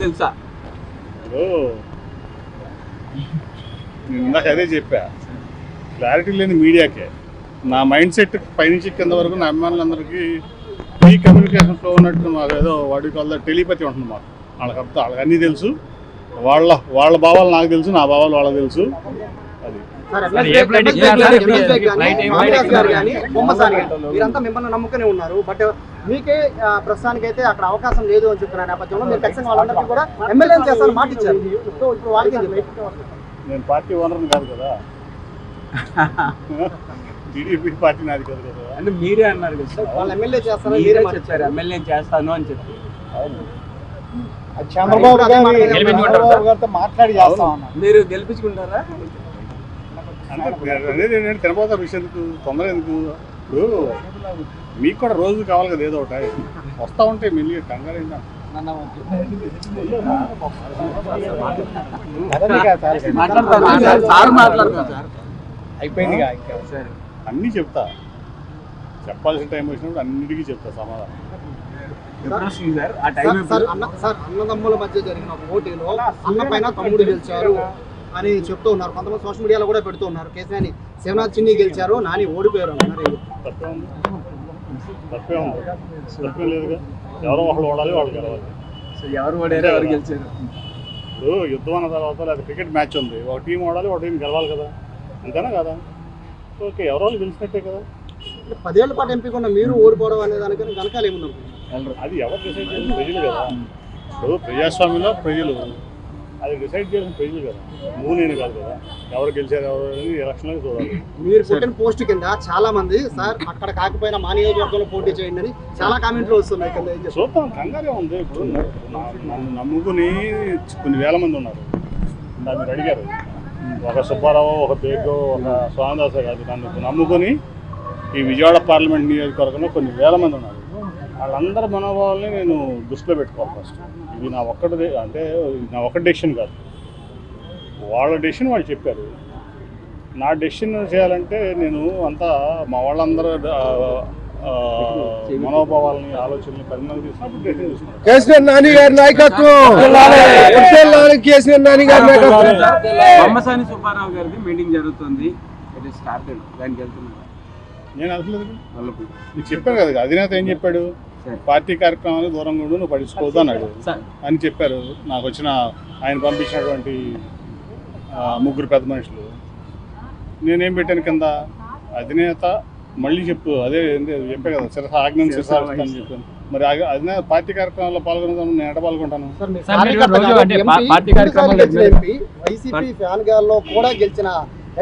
తెలుసా? ఇందాక అదే చెప్పా, క్లారిటీ లేని మీడియాకే. నా మైండ్ సెట్ పైనుంచి కింద వరకు నా అభిమానులందరికీ ఈ కమ్యూనికేషన్ ఫ్లో ఉన్నట్టు మాకు ఏదో వాడి కాల్ టెలిపతి ఉంటుంది. మాకు వాళ్ళకి అన్నీ తెలుసు. వాళ్ళ భావాలు నాకు తెలుసు, నా భావాలు వాళ్ళకి తెలుసు. అది మీరంతా మిమ్మల్ని నమ్ముకునే ఉన్నారు. బట్ మీకే ప్రస్తుతానికి అయితే అక్కడ అవకాశం లేదు అని చెప్తున్న నేపథ్యంలో మీరు ఖచ్చితంగా వాళ్ళందరికీ కూడా ఎమ్మెల్యే చేస్తారని మాట ఇచ్చారు. సో ఇప్పుడు వాళ్ళకి నేను పార్టీ ఓనర్ని కాదు కదా, టీడీపీ పార్టీ నాది కాదు కదా. అంటే మీరే అన్నారు కదా సార్, వాళ్ళు ఎమ్మెల్యే చేస్తారని మీరే చెప్పారు, ఎమ్మెల్యే చేస్తాను అని చెప్పి. చంద్రబాబు గారితో మాట్లాడి చేస్తాం. మీరు గెలిపించుకుంటారా? అనేది ఏంటంటే తినబోతారు విషయం ఎందుకు, తొందర ఎందుకు? ఇప్పుడు మీకు కూడా రోజు కావాలి కదా, ఏదో ఒకటి వస్తూ ఉంటే మెల్లిగా కంగారు ఏంటంటే అయిపోయింది. అన్నీ చెప్తా, చెప్పాల్సిన టైం వచ్చినప్పుడు అన్నిటికీ చెప్తా సమాధానం. అన్నదమ్ముల మధ్య జరిగిన పోటీలో అన్న పైన తమ్ముడు గెలిచారు అని చెప్తూ ఉన్నారు. కొంతమంది సోషల్ మీడియాలో కూడా పెడుతూ ఉన్నారు. కేసీఆర్ శివనాథ్ చిన్ని గెలిచారు, నాని ఓడిపోయారు అన్నారు. తప్పే లేదుగా, ఎవరో ఒకళ్ళు ఓడాలి, వాళ్ళు గెలవాలి. ఎవరు ఓడారు, ఎవరు గెలిచారు? ఇప్పుడు యుద్ధం అన్న తర్వాత లేదా క్రికెట్ మ్యాచ్ ఉంది, ఒక టీం ఓడాలి, ఒక టీం గెలవాలి కదా, అంతేనా కదా? ఓకే, ఎవరో వాళ్ళు గెలిచినట్టే కదా. 10 ఏళ్ల పాటు ఎంపీ ఉన్న మీరు ఓడిపోవడం అనే దానికన్నా వెనకాల ఏముంది? అది ఎవరు డిసైడ్ చేయాలి? ప్రజలు కదా. ఇప్పుడు ప్రజాస్వామ్యంలో ప్రజలు అది డిసైడ్ చేయాల్సిన ప్రజలు కదా, నువ్వు నేను కాదు కదా. ఎవరు గెలిచారు ఎవరు ఎలక్షన్లో చూడాలి. మీరు పెట్టిన పోస్ట్ కింద చాలా మంది సార్ అక్కడ కాకపోయినా మా నియోజకవర్గంలో పోటీ చేయండి అని చాలా కామెంట్లు వస్తున్నాయి. చూద్దాం, కంగారే ఉంది. ఇప్పుడు నన్ను నమ్ముకుని కొన్ని వేల మంది ఉన్నారు. మీరు అడిగారు, ఒక సుబ్బారావు, ఒక బేగో, ఒక స్వామిదాసే కాదు, నన్ను నమ్ముకొని ఈ విజయవాడ పార్లమెంట్ నియోజకవర్గంలో కొన్ని వేల మంది ఉన్నారు. వాళ్ళందరి మనోభావాల్ని నేను దృష్టిలో పెట్టుకోవాలి. ఫస్ట్ ఇది నా ఒక్కటి, అంటే నా ఒక్క డెసిషన్ కాదు, వాళ్ళ డెసిషన్ వాళ్ళు చెప్పారు. నా డెసిషన్ చేయాలంటే నేను అంతా మా వాళ్ళందరూ మనోభావాలని ఆలోచనని పరిణామం తీసుకున్నప్పుడు డెసిషన్ తీసుకున్నాను. కేసీఆర్ నాని గారి నాయకత్వం, కేసీఆర్ నాని గారి నాయకత్వం. బొమ్మసాని సుబ్బారావు గారికి మీటింగ్ జరుగుతుంది, ఇట్ ఇస్ స్టార్టెడ్, దానికి వెళ్తున్నారు. నేను అసలు నీకు చెప్పాను కదా, అధినేత ఏం చెప్పాడు, పార్టీ కార్యక్రమాలకు దూరంగా ఉండు, నువ్వు పట్టించుకోవద్దు అన్నాడు అని చెప్పారు. నాకు వచ్చిన ఆయన పంపించినటువంటి 3 పెద్ద మనుషులు. నేనేం పెట్టాను కింద, అధినేత మళ్ళీ చెప్పు, అదే చెప్పే కదా, ఆజ్ఞను శిరసావహిస్తానని చెప్పాను. మరి అధినేత పార్టీ కార్యక్రమాల్లో పాల్గొనదాను, నేను ఎట పాల్గొంటాను? వైసీపీ ఫ్యాన్ గాల్లో కూడా గెలిచిన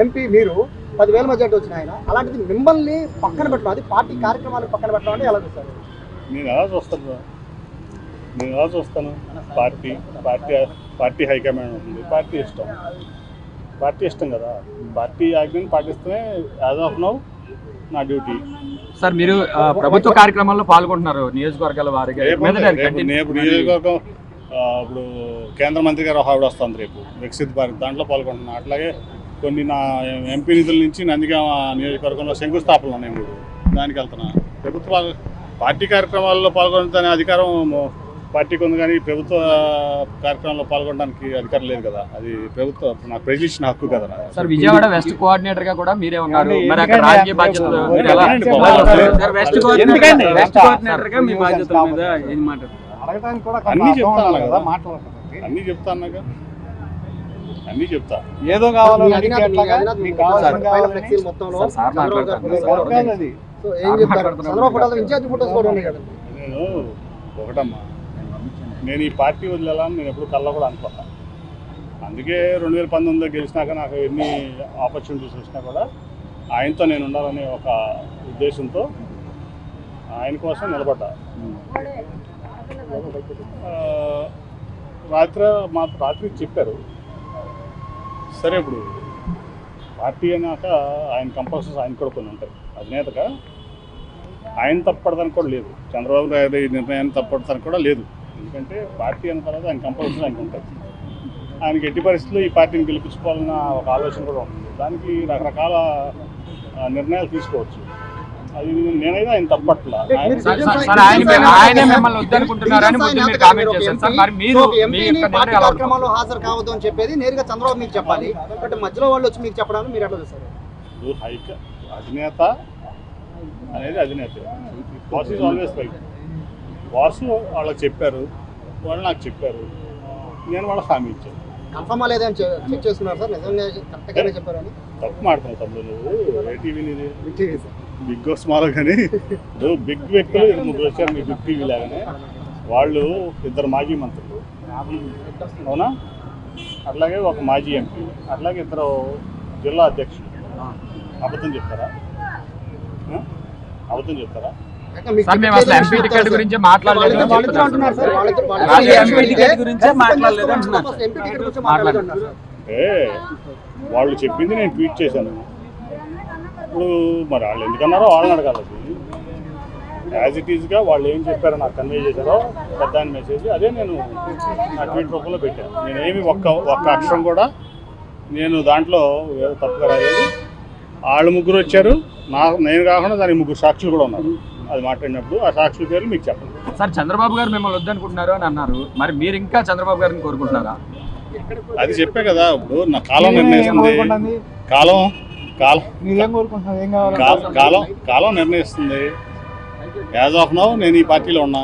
ఎంపీ మీరు 10,000 మెజార్టీ వచ్చిన ఆయన, అలాంటిది మిమ్మల్ని పక్కన పెట్టడం, అది పార్టీ కార్యక్రమాలు పక్కన పెట్టడం అంటే ఎలా చూస్తారు? నేను ఎలా చూస్తాను పార్టీ హైకమాండ్ ఉంటుంది, పార్టీ ఇష్టం కదా. పార్టీ ఆజ్ఞని పాటిస్తేనే యాజ్ ఆఫ్ నౌ నా డ్యూటీ. సార్ మీరు ప్రభుత్వ కార్యక్రమాల్లో పాల్గొంటున్నారు నియోజకవర్గాల వారికి. నియోజకవర్గం ఇప్పుడు కేంద్ర మంత్రి గారు ఆవిడ వస్తుంది రేపు, వికసిత్ భారత్, దాంట్లో పాల్గొంటున్నాను. అట్లాగే కొన్ని నా ఎంపీ నిధుల నుంచి నందిగామ నియోజకవర్గంలో శంకుస్థాపనలు ఉన్నాయి 3, దానికి వెళ్తున్నా. ప్రభుత్వ పార్టీ కార్యక్రమాల్లో పాల్గొనే అధికారం పార్టీకి ఉంది, కానీ ప్రభుత్వ కార్యక్రమాల్లో పాల్గొనడానికి అధికారం లేదు కదా. అది ప్రభుత్వ నాకు ప్రజలు ఇచ్చిన హక్కు కదా. సార్ విజయవాడ వెస్ట్ కోఆర్డినేటర్ గా కూడా మీరే ఉన్నారు, మరి అక్కడ రాజకీయ బాధ్యతలు అన్నీ చెప్తా. ఏదో కావాలి నేను ఒకటమ్మా, నేను ఈ పార్టీ వదిలేలా నేను ఎప్పుడు కళ్ళ కూడా అనుకోను. అందుకే 2019లో గెలిచినాక నాకు ఎన్ని ఆపర్చునిటీస్ వచ్చినా కూడా ఆయనతో నేను ఉండాలనే ఒక ఉద్దేశంతో ఆయన కోసం నిలబడ్డా. రాత్రి చెప్పారు, సరే ఇప్పుడు పార్టీ అన్నాక ఆయన కంపల్సరీస్ ఆయన కూడా కొన్ని ఉంటాయి. అధినేతగా ఆయన తప్పడదానికి కూడా లేదు, చంద్రబాబు నాయుడు నిర్ణయాన్ని తప్పడదానికి కూడా లేదు. ఎందుకంటే పార్టీ అన్న తర్వాత ఆయన కంపల్సరీ ఆయనకు ఉంటుంది. ఆయనకి ఎట్టి పరిస్థితుల్లో ఈ పార్టీని గెలిపించుకోవాలన్న ఒక ఆలోచన కూడా ఉంటుంది. దానికి రకరకాల నిర్ణయాలు తీసుకోవచ్చు. అది నేనైతే ఆయన తప్పట్లా. సార్ ఆయనే మిమ్మల్ని వద్దనుకుంటున్నారని ముందు మీరు కామెంట్ చేశారు సార్. మరి మీరు మీ యొక్క పార్టీ నిర్ణయం ఎలా ఉంటుంది? కార్యక్రమాల్లో హాజరు కావద్దు అని చెప్పేది నేరుగా చంద్రబాబు మీకు చెప్పాలి, బట్ మధ్యలో వాళ్ళు వచ్చి మీకు చెప్పడానికి మీరు ఎట్లా చూస్తారు? అధినేత అనేది అధినేత. Boss is always right. Boss వాళ్ళకి చెప్పారు, వాళ్ళు నాకు చెప్పారు, నేను వాళ్ళకి హామీ ఇచ్చాను. కన్ఫర్మా లేదని చెక్ చేసుకున్నారు సార్, నిజంగా కరెక్ట్గానే చెప్పారని? తప్పు మాడుతున్నావు తమ్ముడు నువ్వు. ఏ టీవీని బిగ్ బాస్ స్మాల్ కానీ బిగ్ వ్యక్తులు 3 వచ్చారు మీ బిగ్ టీవీ లాగానే. వాళ్ళు 2 మాజీ మంత్రులు, అవునా? అట్లాగే ఒక మాజీ ఎంపీ, అట్లాగే 2 జిల్లా అధ్యక్షులు. అబద్ధం చెప్తారా? అబద్ధం చెప్తారా? సార్ మేము అసలు ఎంపీ టికెట్ గురించి మాట్లాడలేదు ఎంపీ టికెట్ గురించే మాట్లాడలేదు అంటున్నారు. అంటే వాళ్ళు చెప్పింది నేను ట్వీట్ చేశాను. ఇప్పుడు మరి వాళ్ళు ఎందుకన్నారో వాళ్ళని అడగాలి. యాజ్ ఇట్ ఈజ్గా వాళ్ళు ఏం చెప్పారో నాకు కన్వే చేశారో పెద్ద మెసేజ్ అదే నేను నా ట్వీట్ రూపంలో పెట్టాను. నేనేమి ఒక్క అక్షరం కూడా నేను దాంట్లో తప్పుగా రాలేదు. వాళ్ళు 3 వచ్చారు, నేను కాకుండా దానికి 3 సాక్షులు కూడా ఉన్నారు. అది మాట్లాడినప్పుడు ఆ సాక్షుల పేర్లు మీకు చెప్పండి. సార్ చంద్రబాబు గారు మిమ్మల్ని వద్దనుకుంటున్నారు అని అన్నారు, మరి మీరు ఇంకా చంద్రబాబు గారిని కోరుకుంటున్నారా? అది చెప్పే కదా, ఇప్పుడు నా కాలం నిర్ణయిస్తుంది. కాలం నిర్ణయిస్తుంది. యాజ్ ఆఫ్ నౌ నేను ఈ పార్టీలో ఉన్నా.